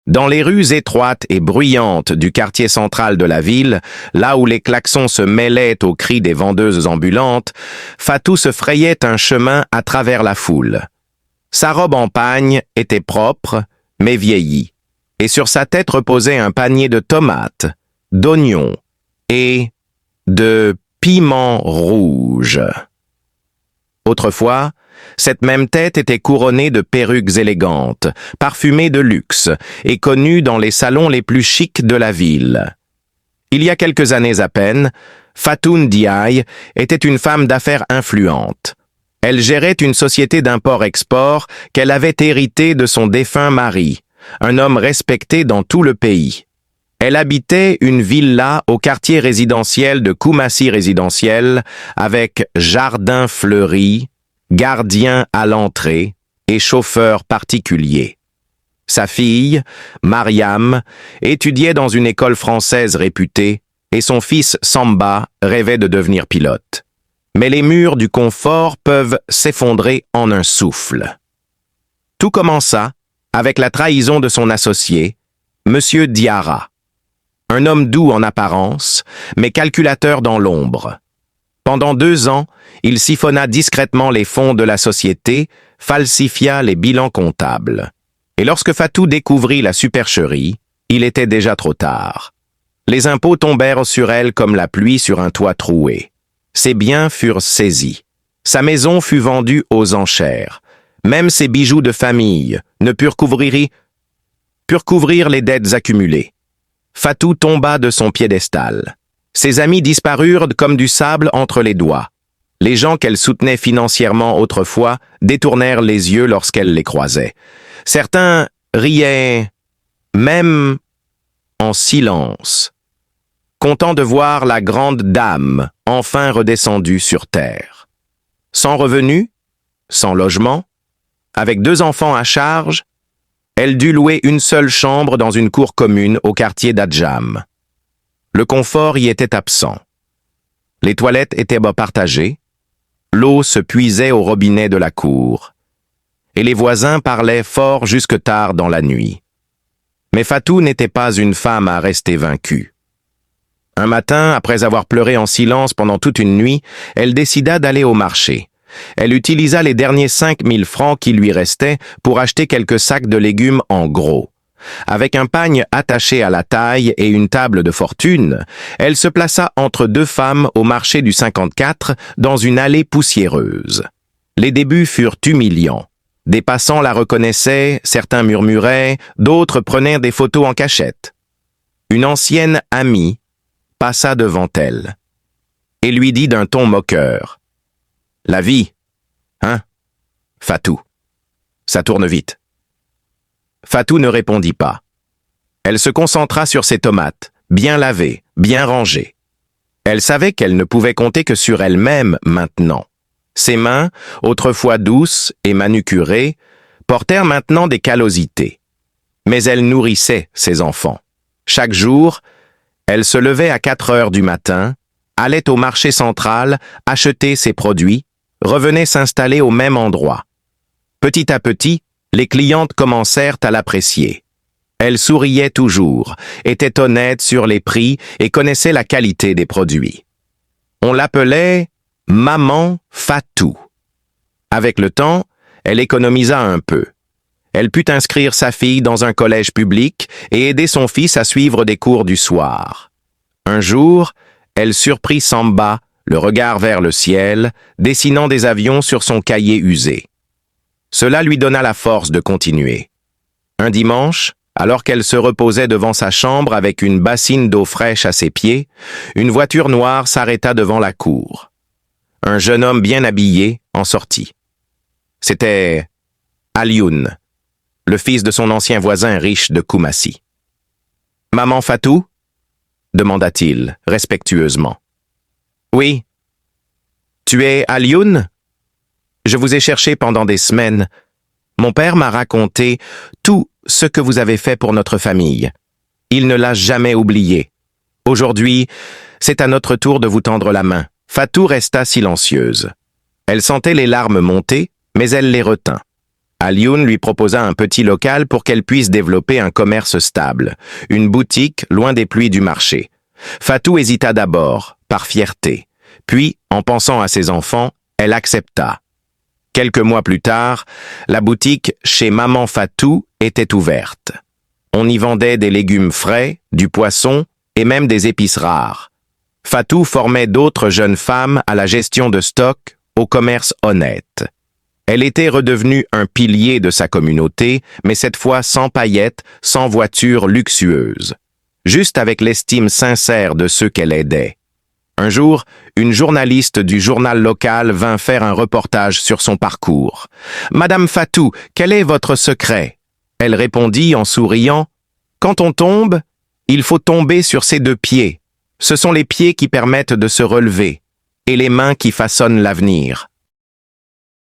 Dans les rues étroites et bruyantes du quartier central de la ville, là où les klaxons se mêlaient aux cris des vendeuses ambulantes, Fatou se frayait un chemin à travers la foule. Sa robe en pagne était propre, mais vieillie, et sur sa tête reposait un panier de tomates, d'oignons et de piments rouges. Autrefois, cette même tête était couronnée de perruques élégantes, parfumées de luxe et connue dans les salons les plus chics de la ville. Il y a quelques années à peine, Fatou Ndiaye était une femme d'affaires influente. Elle gérait une société d'import-export qu'elle avait héritée de son défunt mari, un homme respecté dans tout le pays. Elle habitait une villa au quartier résidentiel de Koumassi résidentiel avec jardin fleuri, gardien à l'entrée et chauffeur particulier. Sa fille, Mariam, étudiait dans une école française réputée et son fils Samba rêvait de devenir pilote. Mais les murs du confort peuvent s'effondrer en un souffle. Tout commença avec la trahison de son associé, Monsieur Diarra. Un homme doux en apparence, mais calculateur dans l'ombre. Pendant 2 ans, il siphonna discrètement les fonds de la société, falsifia les bilans comptables. Et lorsque Fatou découvrit la supercherie, il était déjà trop tard. Les impôts tombèrent sur elle comme la pluie sur un toit troué. Ses biens furent saisis. Sa maison fut vendue aux enchères. Même ses bijoux de famille ne purent couvrir les dettes accumulées. Fatou tomba de son piédestal. Ses amis disparurent comme du sable entre les doigts. Les gens qu'elle soutenait financièrement autrefois détournèrent les yeux lorsqu'elle les croisait. Certains riaient, même en silence, contents de voir la grande dame enfin redescendue sur terre. Sans revenu, sans logement, avec 2 enfants à charge, elle dut louer une seule chambre dans une cour commune au quartier d'Adjam. Le confort y était absent. Les toilettes étaient partagées, l'eau se puisait au robinet de la cour, et les voisins parlaient fort jusque tard dans la nuit. Mais Fatou n'était pas une femme à rester vaincue. Un matin, après avoir pleuré en silence pendant toute une nuit, elle décida d'aller au marché. Elle utilisa les derniers 5 000 francs qui lui restaient pour acheter quelques sacs de légumes en gros. Avec un pagne attaché à la taille et une table de fortune, elle se plaça entre 2 femmes au marché du 54 dans une allée poussiéreuse. Les débuts furent humiliants. Des passants la reconnaissaient, certains murmuraient, d'autres prenaient des photos en cachette. Une ancienne amie passa devant elle et lui dit d'un ton moqueur: « La vie, hein, Fatou, ça tourne vite. » Fatou ne répondit pas. Elle se concentra sur ses tomates, bien lavées, bien rangées. Elle savait qu'elle ne pouvait compter que sur elle-même maintenant. Ses mains, autrefois douces et manucurées, portèrent maintenant des callosités. Mais elle nourrissait ses enfants. Chaque jour, elle se levait à 4 heures du matin, allait au marché central, acheter ses produits, revenait s'installer au même endroit. Petit à petit, les clientes commencèrent à l'apprécier. Elle souriait toujours, était honnête sur les prix et connaissait la qualité des produits. On l'appelait Maman Fatou. Avec le temps, elle économisa un peu. Elle put inscrire sa fille dans un collège public et aider son fils à suivre des cours du soir. Un jour, elle surprit Samba, le regard vers le ciel, dessinant des avions sur son cahier usé. Cela lui donna la force de continuer. Un dimanche, alors qu'elle se reposait devant sa chambre avec une bassine d'eau fraîche à ses pieds, une voiture noire s'arrêta devant la cour. Un jeune homme bien habillé en sortit. C'était Alioune, le fils de son ancien voisin riche de Koumassi. « Maman Fatou ?» demanda-t-il, respectueusement. « Oui. Tu es Alioune ? Je vous ai cherché pendant des semaines. Mon père m'a raconté tout ce que vous avez fait pour notre famille. Il ne l'a jamais oublié. Aujourd'hui, c'est à notre tour de vous tendre la main. » Fatou resta silencieuse. Elle sentait les larmes monter, mais elle les retint. Alioune lui proposa un petit local pour qu'elle puisse développer un commerce stable, une boutique loin des pluies du marché. Fatou hésita d'abord, par fierté. Puis, en pensant à ses enfants, elle accepta. Quelques mois plus tard, la boutique chez Maman Fatou était ouverte. On y vendait des légumes frais, du poisson et même des épices rares. Fatou formait d'autres jeunes femmes à la gestion de stock, au commerce honnête. Elle était redevenue un pilier de sa communauté, mais cette fois sans paillettes, sans voitures luxueuses. Juste avec l'estime sincère de ceux qu'elle aidait. Un jour, une journaliste du journal local vint faire un reportage sur son parcours. « Madame Fatou, quel est votre secret ?» Elle répondit en souriant « Quand on tombe, il faut tomber sur ses deux pieds. Ce sont les pieds qui permettent de se relever, et les mains qui façonnent l'avenir.